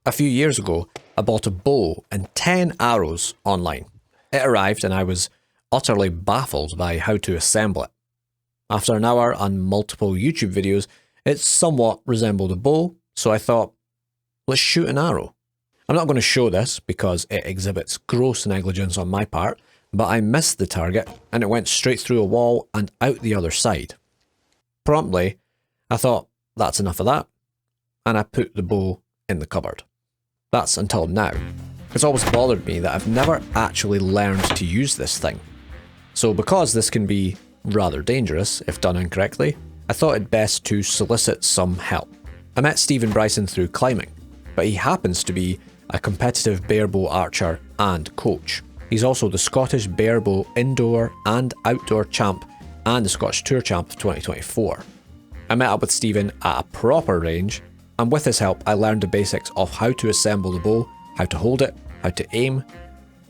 A few years ago, I bought a bow and 10 arrows online. It arrived and I was utterly baffled by how to assemble it. After an hour and multiple YouTube videos, it somewhat resembled a bow, so I thought, let's shoot an arrow. I'm not going to show this because it exhibits gross negligence on my part, but I missed the target and it went straight through a wall and out the other side. Promptly, I thought, that's enough of that, and I put the bow in the cupboard. That's until now. It's always bothered me that I've never actually learned to use this thing. So because this can be rather dangerous if done incorrectly, I thought it best to solicit some help. I met Stephen Bryson through climbing, but he happens to be a competitive barebow archer and coach. He's also the Scottish barebow indoor and outdoor champ and the Scottish Tour champ of 2024. I met up with Stephen at a proper range, and with his help I learned the basics of how to assemble the bow, how to hold it, how to aim,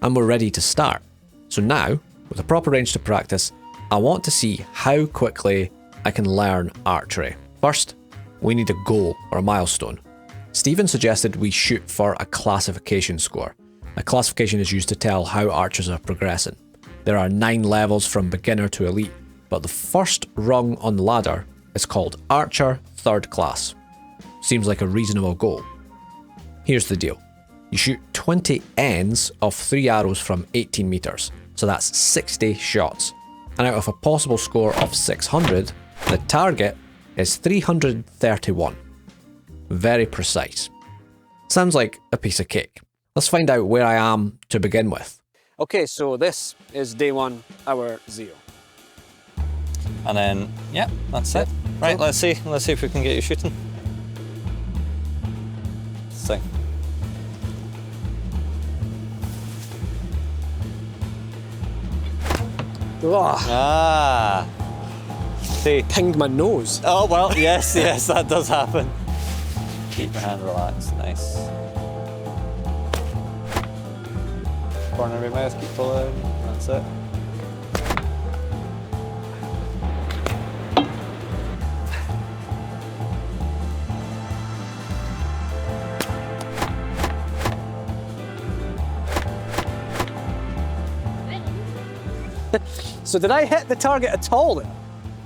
and we're ready to start. So now, with a proper range to practice, I want to see how quickly I can learn archery. First, we need a goal or a milestone. Stephen suggested we shoot for a classification score. A classification is used to tell how archers are progressing. There are 9 levels from beginner to elite, but the first rung on the ladder is called Archer 3rd Class. Seems like a reasonable goal. Here's the deal. You shoot 20 ends of 3 arrows from 18 meters, so that's 60 shots. And out of a possible score of 600, the target is 331. Very precise. Sounds like a piece of cake. Let's find out where I am to begin with. Okay, so this is day 1, hour 0. And then, yeah, that's it. Right, let's see if we can get you shooting. So. Oh, Ah. See. pinged my nose. Oh, well, yes, that does happen. Keep your hand relaxed, nice. Corner of your mouth, keep pulling, that's it. So did I hit the target at all then?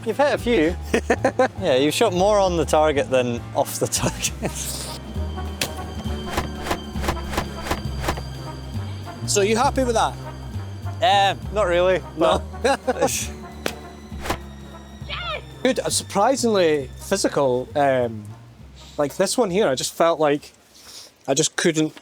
You've hit a few. Yeah, you've shot more on the target than off the target. So are you happy with that? Not really. No. But Good, surprisingly physical. Like this one here, I just felt like I just couldn't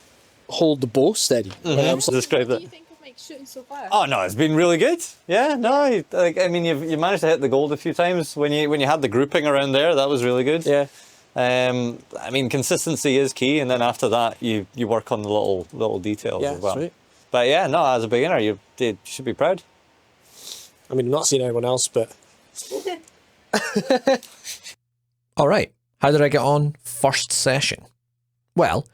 hold the bow steady. I was like, describe What it. do you think of like shooting so far? Oh no, it's been really good. Yeah, no, I mean you managed to hit the gold a few times when you had the grouping around there. That was really good. yeah. I mean consistency is key, and then after that you work on the little details Yeah, as well. sweet. But yeah, no, as a beginner you should be proud. I mean, I'm not seeing anyone else, but Alright, how did I get on first session? Well,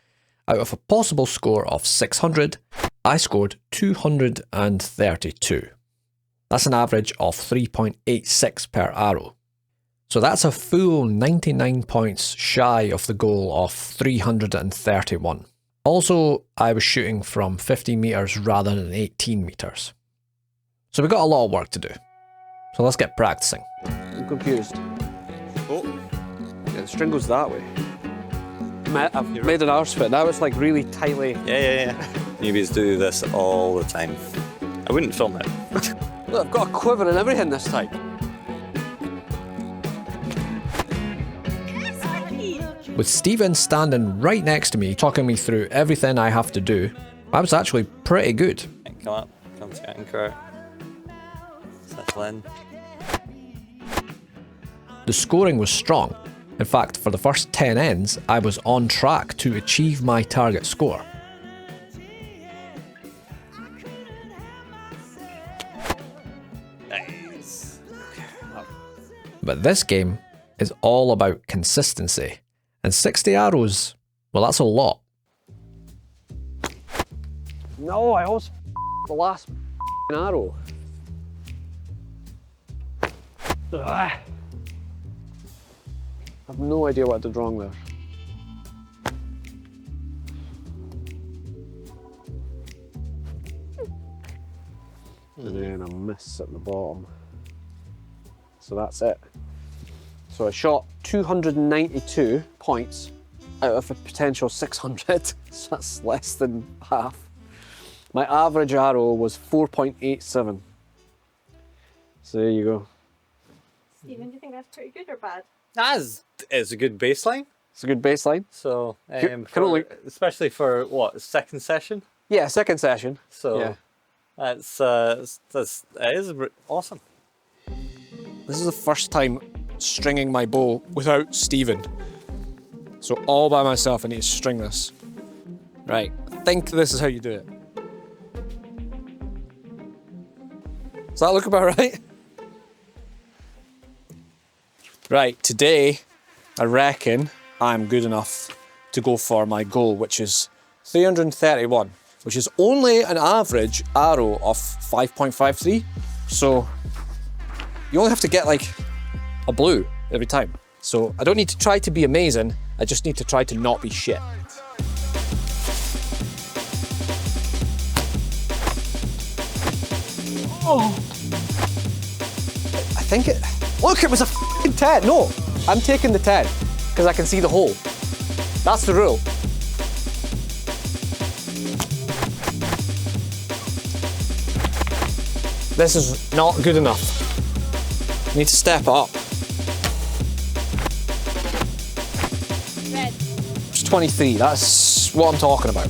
out of a possible score of 600, I scored 232. That's an average of 3.86 per arrow. So that's a full 99 points shy of the goal of 331. Also, I was shooting from 15 metres rather than 18 metres. So we got a lot of work to do. So let's get practicing. I'm confused. Oh, yeah, the string goes that way. I've made an arse fit. Now it's like really tightly. Yeah. Newbies do this all the time. I wouldn't film it. Look, I've got a quiver and everything this time. With Stephen standing right next to me, talking me through everything I have to do, I was actually pretty good. Come up, come to anchor. Settle in. The scoring was strong. In fact, for the first 10 ends, I was on track to achieve my target score. Nice. But this game is all about consistency. And 60 arrows, well, that's a lot. No, I always the last arrow. I have no idea what I did wrong there. and then a miss at the bottom. So that's it. So I shot 292 points out of a potential 600, so that's less than half. My average arrow was 4.87. So there you go. Stephen, do you think that's pretty good or bad? That is a good baseline. It's a good baseline. So, Can only- especially for what, second session? Yeah, second session. So Yeah. it is awesome. This is the first time stringing my bow without Stephen. So all by myself I need to string this. Right, I think this is how you do it. Does that look about right? Right, today I reckon I'm good enough to go for my goal, which is 331, which is only an average arrow of 5.53. So you only have to get like a blue every time. So I don't need to try to be amazing, I just need to try to not be shit. Oh! I think it... Look, it was a f***ing 10! No! I'm taking the 10, because I can see the hole. That's the rule. This is not good enough. I need to step up. Red. It's 23, that's what I'm talking about.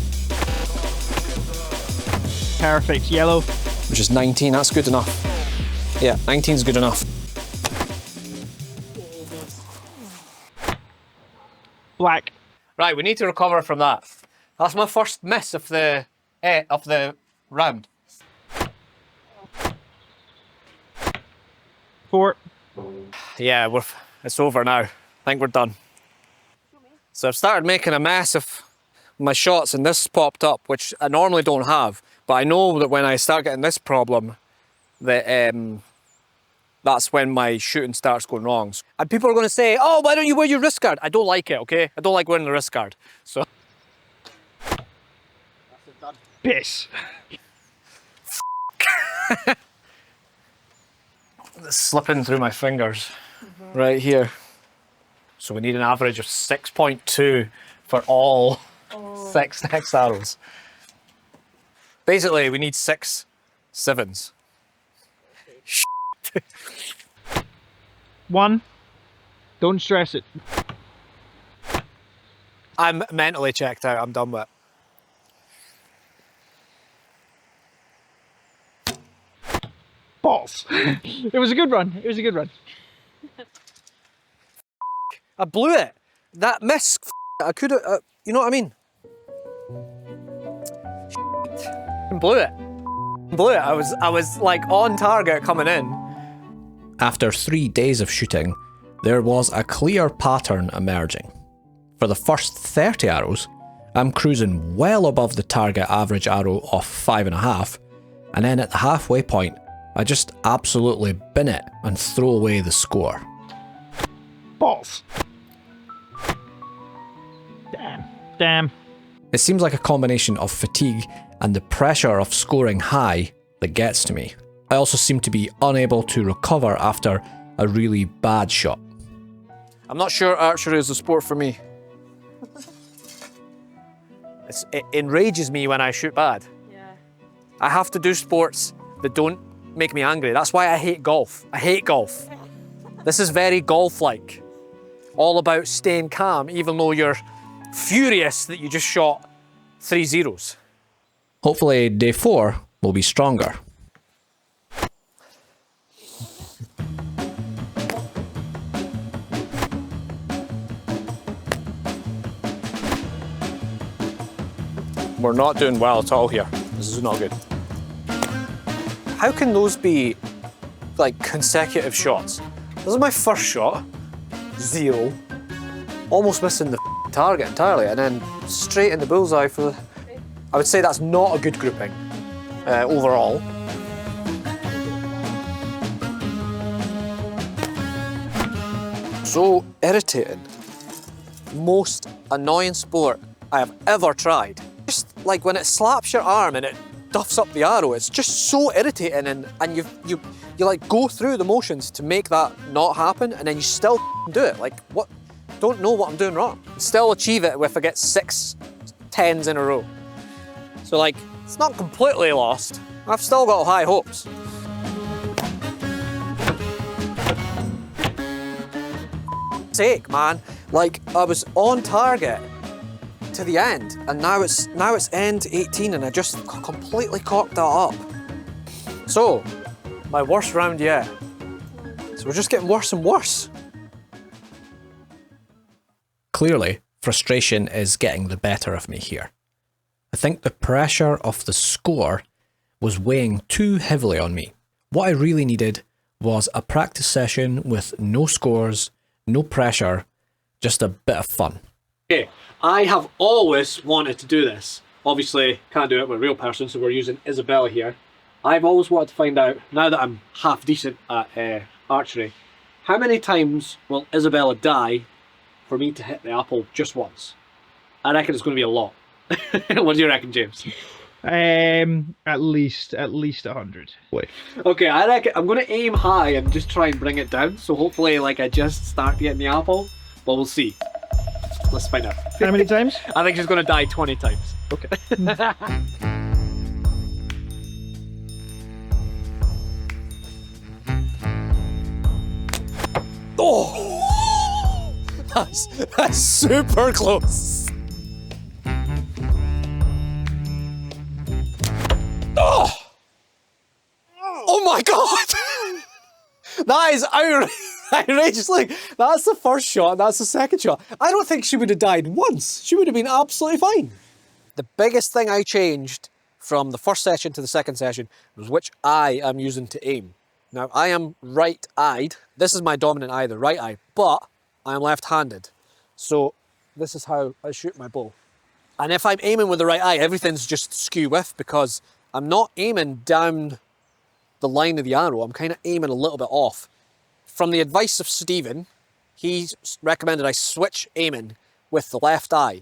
Perfect. Yellow. Which is 19, that's good enough. Yeah, 19 is good enough. Black. Right, we need to recover from that. That's my first miss of the round. 4. Yeah, it's over now. I think we're done. So I've started making a mess of my shots and this popped up, which I normally don't have. But I know that when I start getting this problem, that that's when my shooting starts going wrong. And people are going to say, oh, why don't you wear your wrist guard? I don't like it, okay? I don't like wearing the wrist guard. So. Piss. It's slipping through my fingers right here. So we need an average of 6.2 for all 6 next arrows. Basically, we need 6 sevens. 1. Don't stress it. I'm mentally checked out. I'm done with it. Balls. It was a good run. It was a good run. I blew it. That miss. I could have. You know what I mean? Blew it. Blew it. I was like on target coming in. After 3 days of shooting, there was a clear pattern emerging. For the first 30 arrows, I'm cruising well above the target average arrow of 5.5, and then at the halfway point, I just absolutely bin it and throw away the score. Balls. Damn. It seems like a combination of fatigue and the pressure of scoring high that gets to me. I also seem to be unable to recover after a really bad shot. I'm not sure archery is a sport for me. It enrages me when I shoot bad. Yeah. I have to do sports that don't make me angry. That's why I hate golf. I hate golf. This is very golf-like. All about staying calm, even though you're furious that you just shot 3 zeros. Hopefully day 4 will be stronger. We're not doing well at all here. This is not good. How can those be like consecutive shots? This is my first shot, 0, almost missing the target entirely, and then straight in the bullseye for the... I would say that's not a good grouping overall. So irritating. Most annoying sport I have ever tried. Just like when it slaps your arm and it stuffs up the arrow. It's just so irritating, and you like go through the motions to make that not happen, and then you still do it. Like, what? Don't know what I'm doing wrong. Still achieve it if I get 6 10s in a row. So like, it's not completely lost. I've still got high hopes. Sake, man. Like, I was on target to the end, and now it's end 18, and I just completely cocked that up. So, my worst round yet. So we're just getting worse and worse. Clearly, frustration is getting the better of me here. I think the pressure of the score was weighing too heavily on me. What I really needed was a practice session with no scores, no pressure, just a bit of fun. Okay, I have always wanted to do this. Obviously, can't do it with a real person, so we're using Isabella here. I've always wanted to find out, now that I'm half decent at archery, how many times will Isabella die for me to hit the apple just once? I reckon it's going to be a lot. What do you reckon, James? At least 100. Wait. Okay, I reckon I'm going to aim high and just try and bring it down. So hopefully, like, I just start getting the apple. But we'll see. Let's find out. How many times? I think she's going to die 20 times. Okay. Oh! That's super close. Oh! Oh my god! That is outrageous. Like, that's the first shot, that's the second shot. I don't think she would have died once. She would have been absolutely fine. The biggest thing I changed from the first session to the second session was which eye I'm using to aim. Now, I am right-eyed. This is my dominant eye, the right eye, but I am left-handed. So this is how I shoot my bow. And if I'm aiming with the right eye, everything's just skew with, because I'm not aiming down the line of the arrow. I'm kind of aiming a little bit off. From the advice of Stephen, he recommended I switch aiming with the left eye.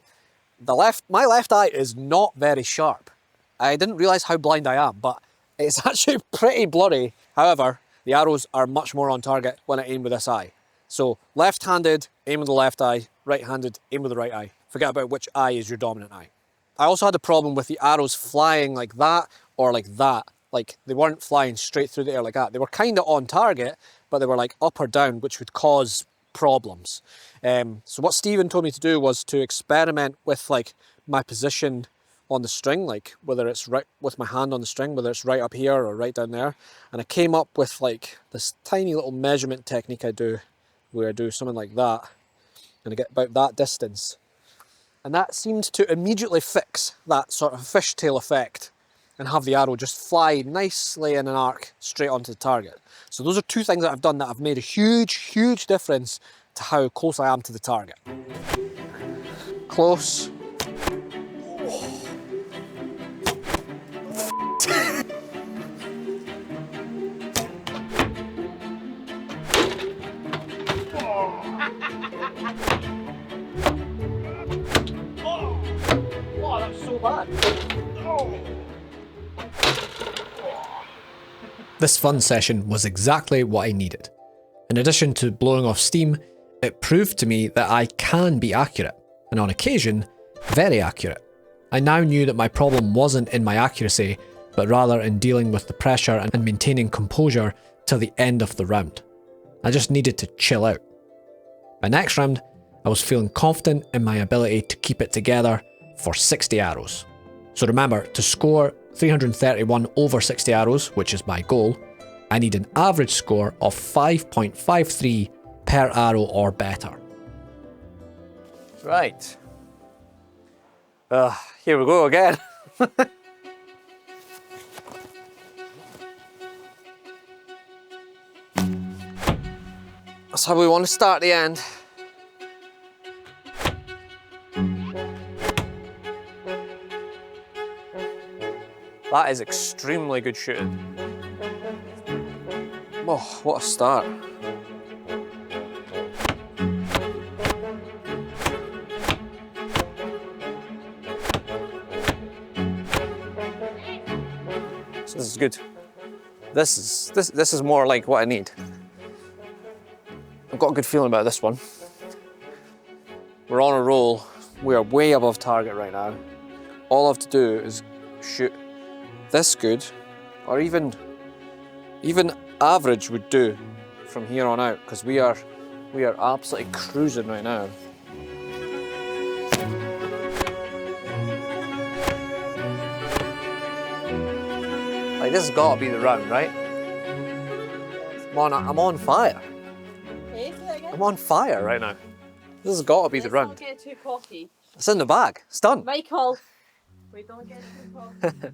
My left eye is not very sharp. I didn't realise how blind I am, but it's actually pretty blurry. However, the arrows are much more on target when I aim with this eye. So left-handed, aim with the left eye, right-handed, aim with the right eye. Forget about which eye is your dominant eye. I also had a problem with the arrows flying like that or like that. Like, they weren't flying straight through the air like that. They were kind of on target, but they were like up or down, which would cause problems. So what Stephen told me to do was to experiment with like my position on the string, like whether it's right with my hand on the string, whether it's right up here or right down there. And I came up with like this tiny little measurement technique I do, where I do something like that, and I get about that distance. And that seemed to immediately fix that sort of fishtail effect and have the arrow just fly nicely in an arc straight onto the target. So those are two things that I've done that have made a huge, huge difference to how close I am to the target. Close. Oh, that's so bad. This fun session was exactly what I needed. In addition to blowing off steam, it proved to me that I can be accurate, and on occasion, very accurate. I now knew that my problem wasn't in my accuracy, but rather in dealing with the pressure and maintaining composure till the end of the round. I just needed to chill out. By next round, I was feeling confident in my ability to keep it together for 60 arrows. So remember, to score 331 over 60 arrows, which is my goal, I need an average score of 5.53 per arrow or better. Right. Here we go again. That's how we want to start the end. That is extremely good shooting. Oh, what a start. So this is good. This is more like what I need. I've got a good feeling about this one. We're on a roll. We are way above target right now. All I have to do is shoot this good, or even average would do from here on out, because we are absolutely cruising right now. Like, this has got to be the round, right? I'm on fire. Hey, say that again. I'm on fire right now. This has got to be the Let's round. not get too cocky. It's in the bag. It's done. Michael, we don't get too cocky.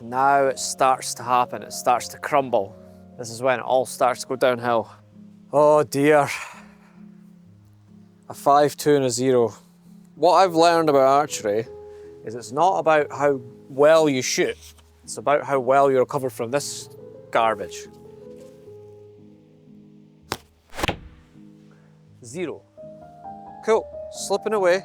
Now it starts to happen. It starts to crumble. This is when it all starts to go downhill. Oh dear. A 5-2 and a 0. What I've learned about archery is it's not about how well you shoot. It's about how well you recover from this garbage. 0. Cool. Slipping away.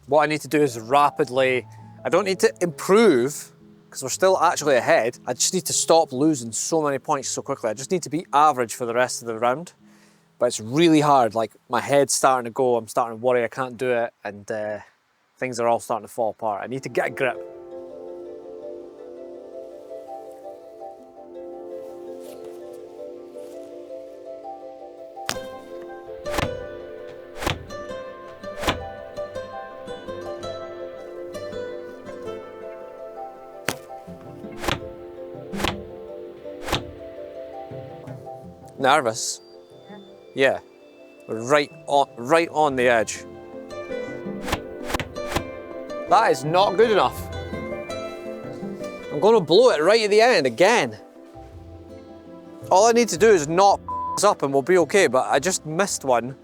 What I need to do is rapidly, I don't need to improve, because we're still actually ahead. I just need to stop losing so many points so quickly. I just need to be average for the rest of the round. But it's really hard, like my head's starting to go, I'm starting to worry I can't do it, and things are all starting to fall apart. I need to get a grip. Nervous? Yeah. We're right on the edge. That is not good enough. I'm going to blow it right at the end again. All I need to do is not this up and we'll be okay, but I just missed one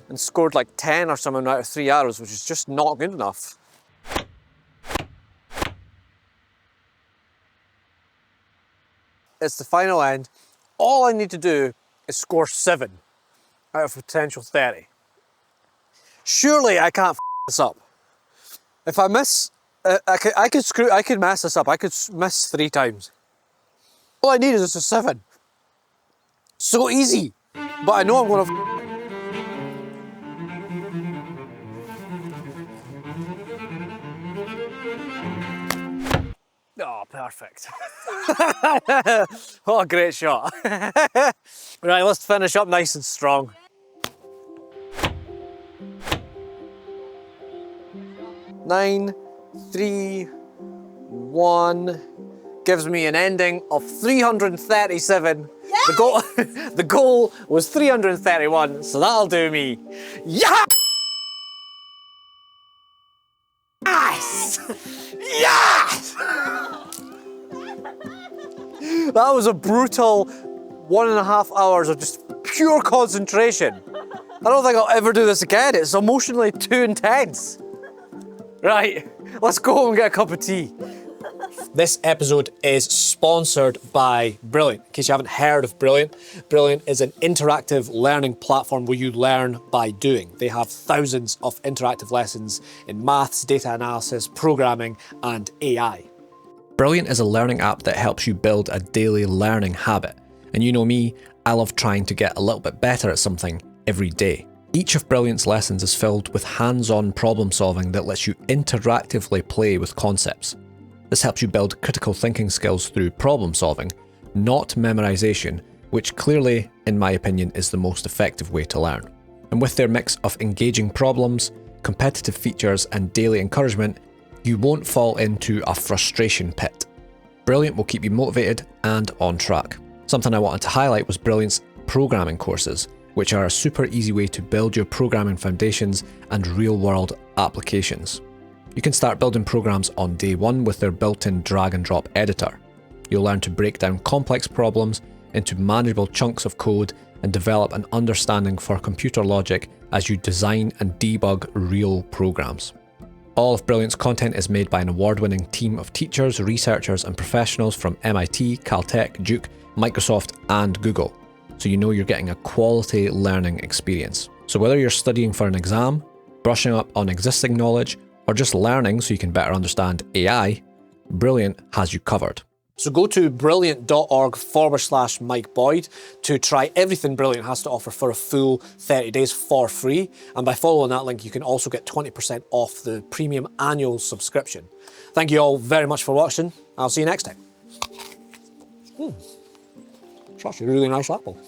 and scored like 10 or something out of 3 arrows, which is just not good enough. It's the final end. All I need to do is score 7 out of potential 30. Surely I can't f this up. If I miss, I could mess this up. I could miss 3 times. All I need is just a 7. So easy, but I know I'm gonna f. Oh, perfect. What a great shot. Right, let's finish up nice and strong. Nine, 3, 1 gives me an ending of 337. Yes! The goal was 331, so that'll do me. Yeah! Yes! Yes! That was a brutal 1.5 hours of just pure concentration. I don't think I'll ever do this again. It's emotionally too intense. Right, let's go home and get a cup of tea. This episode is sponsored by Brilliant. In case you haven't heard of Brilliant, Brilliant is an interactive learning platform where you learn by doing. They have thousands of interactive lessons in maths, data analysis, programming, and AI. Brilliant is a learning app that helps you build a daily learning habit. And you know me, I love trying to get a little bit better at something every day. Each of Brilliant's lessons is filled with hands-on problem solving that lets you interactively play with concepts. This helps you build critical thinking skills through problem solving, not memorization, which clearly, in my opinion, is the most effective way to learn. And with their mix of engaging problems, competitive features, and daily encouragement, you won't fall into a frustration pit. Brilliant will keep you motivated and on track. Something I wanted to highlight was Brilliant's programming courses, which are a super easy way to build your programming foundations and real-world applications. You can start building programs on day one with their built-in drag and drop editor. You'll learn to break down complex problems into manageable chunks of code and develop an understanding for computer logic as you design and debug real programs. All of Brilliant's content is made by an award-winning team of teachers, researchers, and professionals from MIT, Caltech, Duke, Microsoft, and Google, so you know you're getting a quality learning experience. So whether you're studying for an exam, brushing up on existing knowledge, or just learning so you can better understand AI, Brilliant has you covered. So go to brilliant.org/Mike Boyd to try everything Brilliant has to offer for a full 30 days for free. And by following that link, you can also get 20% off the premium annual subscription. Thank you all very much for watching. I'll see you next time. It's actually a really nice apple.